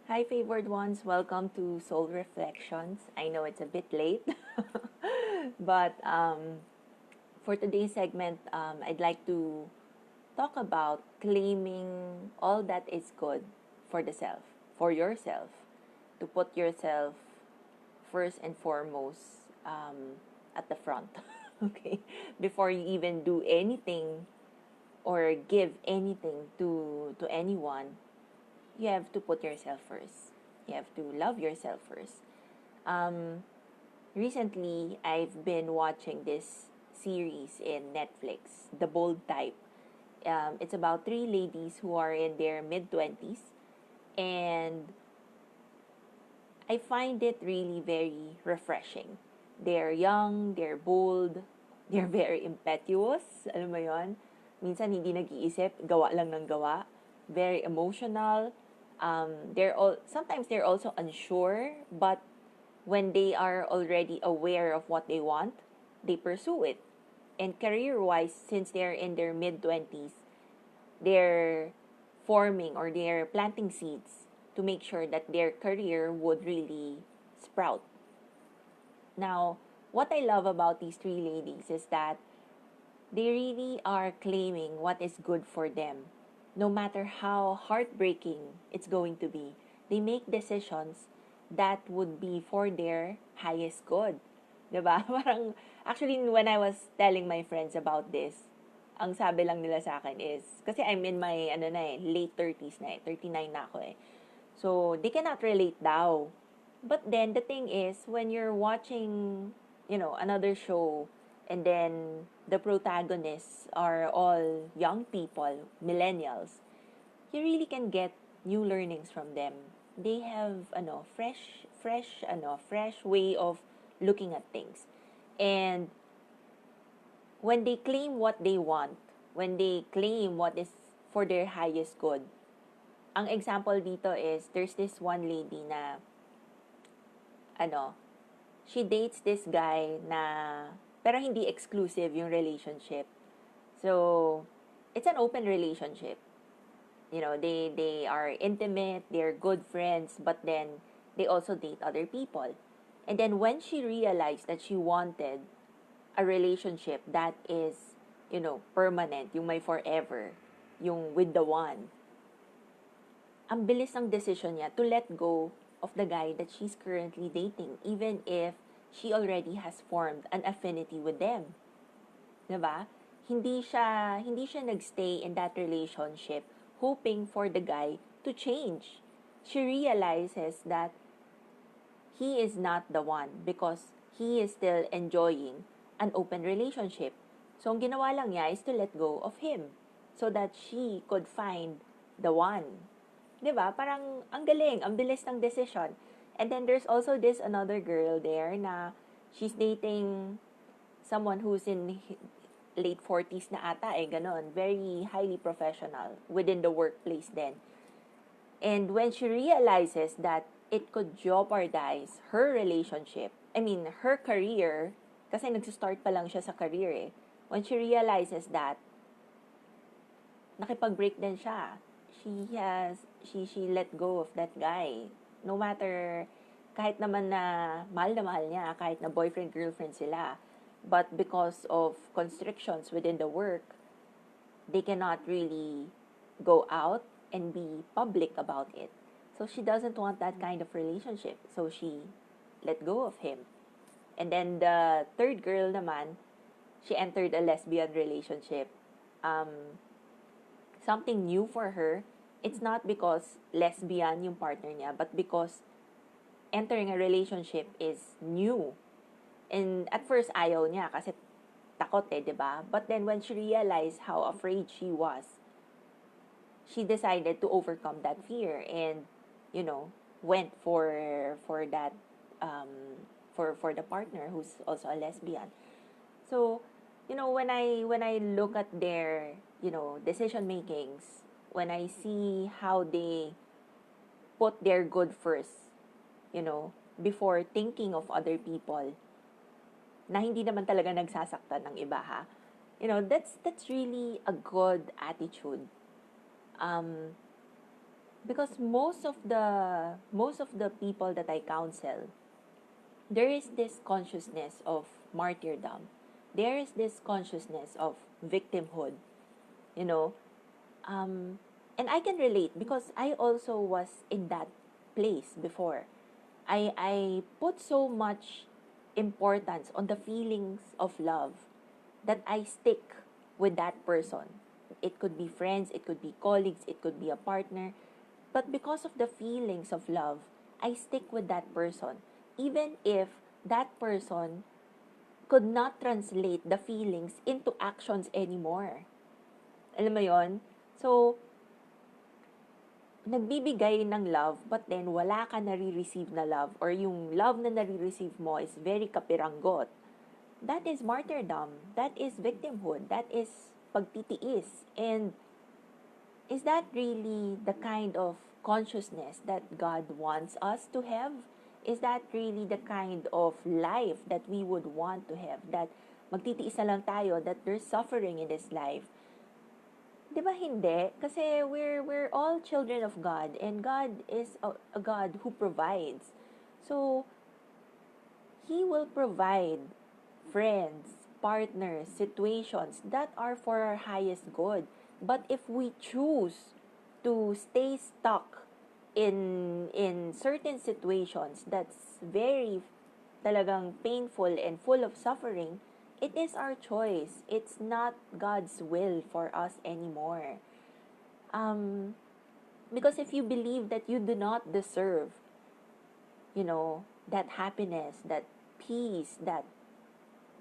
Hi, favored ones. Welcome to Soul Reflections. I know it's a bit late, but for today's segment, I'd like to talk about claiming all that is good for the self, for yourself, to put yourself first and foremost at the front, okay? Before you even do anything or give anything to anyone, you have to put yourself first. You have to love yourself first. Um, Recently, I've been watching this series in Netflix, The Bold Type. It's about three ladies who are in their mid 20s, and I find it really very refreshing. They're young, they're bold, they're very impetuous. Alam mo yon? Minsan hindi nag-iisip, gawa lang ng gawa. Very emotional. Sometimes they're also unsure, but when they are already aware of what they want, they pursue it. And career-wise, since they're in their mid-20s, they're forming or they're planting seeds to make sure that their career would really sprout. Now, what I love about these three ladies is that they really are claiming what is good for them. No matter how heartbreaking it's going to be, they make decisions that would be for their highest good. 'Di ba? Parang, actually, when I was telling my friends about this, ang sabi lang nila sa akin is, kasi I'm in my, late 30s na 39 na ako eh. So, they cannot relate daw. But then, the thing is, when you're watching, another show, and then the protagonists are all young people, millennials, you really can get new learnings from them. They have, fresh way of looking at things. And when they claim what they want, when they claim what is for their highest good, ang example dito is, there's this one lady na, ano, she dates this guy na, pero hindi exclusive yung relationship. So, it's an open relationship. They are intimate, they're good friends, but then they also date other people. And then when she realized that she wanted a relationship that is, permanent, yung may forever, yung with the one, ang bilis ng decision niya to let go of the guy that she's currently dating, even if she already has formed an affinity with them. 'Di ba? Hindi siya nagstay in that relationship hoping for the guy to change. She realizes that he is not the one because he is still enjoying an open relationship. So, ang ginawa lang niya is to let go of him so that she could find the one. 'Di ba? Parang ang galing, ang bilis ng decision. And then there's also this another girl there na she's dating someone who's in late 40s na ata ganon. Very highly professional within the workplace then. And when she realizes that it could jeopardize her relationship, I mean, her career, kasi nagsistart pa lang siya sa career eh. When she realizes that, nakipag-break din siya. She let go of that guy. No matter, kahit naman na mahal niya, kahit na boyfriend-girlfriend sila, but because of constrictions within the work, they cannot really go out and be public about it. So she doesn't want that kind of relationship. So she let go of him. And then the third girl naman, she entered a lesbian relationship. Um, Something new for her. It's not because lesbian yung partner niya, but because entering a relationship is new. And at first, ayaw niya kasi takot di ba? But then when she realized how afraid she was, she decided to overcome that fear and, went for that, for the partner who's also a lesbian. So, when I look at their, decision makings, when I see how they put their good first, before thinking of other people, na hindi naman talaga nagsasaktan ng iba ha. That's really a good attitude. Um, because most of the people that I counsel, there is this consciousness of martyrdom. There is this consciousness of victimhood, you know. Um, and I can relate because I also was in that place before. I put so much importance on the feelings of love that I stick with that person. It could be friends, it could be colleagues, it could be a partner. But because of the feelings of love, I stick with that person. Even if that person could not translate the feelings into actions anymore. Alam mo yon? So, nagbibigay ng love, but then wala ka nare-receive na love, or yung love na nare-receive mo is very kapiranggot. That is martyrdom. That is victimhood. That is pagtitiis. And is that really the kind of consciousness that God wants us to have? Is that really the kind of life that we would want to have? That magtitiis na lang tayo, that there's suffering in this life. 'Di ba hindi? Kasi we're all children of God, and God is a God who provides. So, He will provide friends, partners, situations that are for our highest good. But if we choose to stay stuck in certain situations that's very talagang painful and full of suffering, it is our choice. It's not God's will for us anymore. Um, because if you believe that you do not deserve, that happiness, that peace, that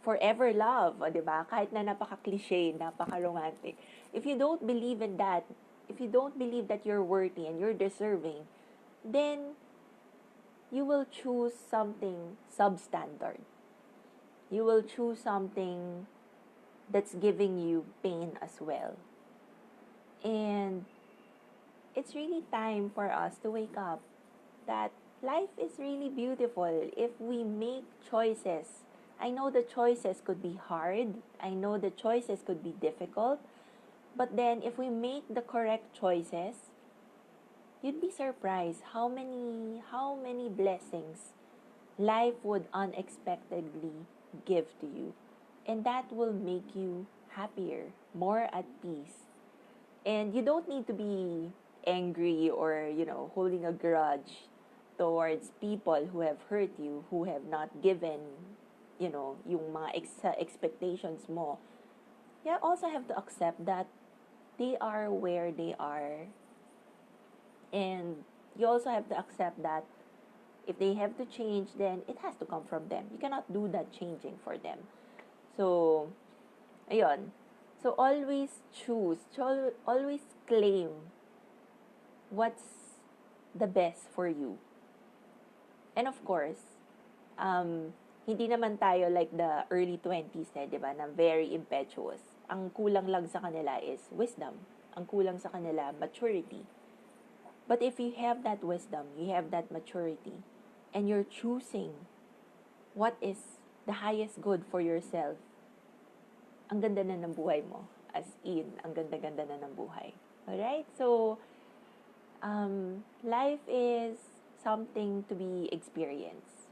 forever love, o, 'di ba? Kahit na napaka-cliche, napaka-romantic. If you don't believe in that, if you don't believe that you're worthy and you're deserving, then you will choose something substandard. You will choose something that's giving you pain as well. And it's really time for us to wake up that life is really beautiful if we make choices. I know the choices could be hard. I know the choices could be difficult. But then if we make the correct choices, you'd be surprised how many blessings life would unexpectedly give to you. And that will make you happier, more at peace. And you don't need to be angry or, holding a grudge towards people who have hurt you, who have not given, yung mga expectations mo. You also have to accept that they are where they are. And you also have to accept that if they have to change, then it has to come from them. You cannot do that changing for them. So, ayun. So, always choose, always claim what's the best for you. And of course, hindi naman tayo like the early 20s, di ba, na very impetuous. Ang kulang lang sa kanila is wisdom. Ang kulang sa kanila, maturity. But if you have that wisdom, you have that maturity, and you're choosing what is the highest good for yourself, ang ganda na ng buhay mo. As in, ang ganda-ganda na ng buhay. Alright? So, life is something to be experienced.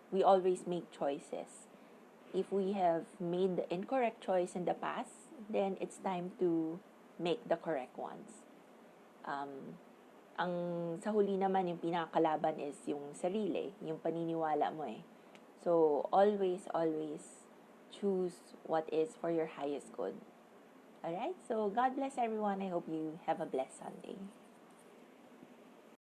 We always make choices. If we have made the incorrect choice in the past, then it's time to make the correct ones. Ang sa huli naman, yung pinakalaban is yung sarili, yung paniniwala mo eh. So, always choose what is for your highest good. Alright? So, God bless everyone. I hope you have a blessed Sunday.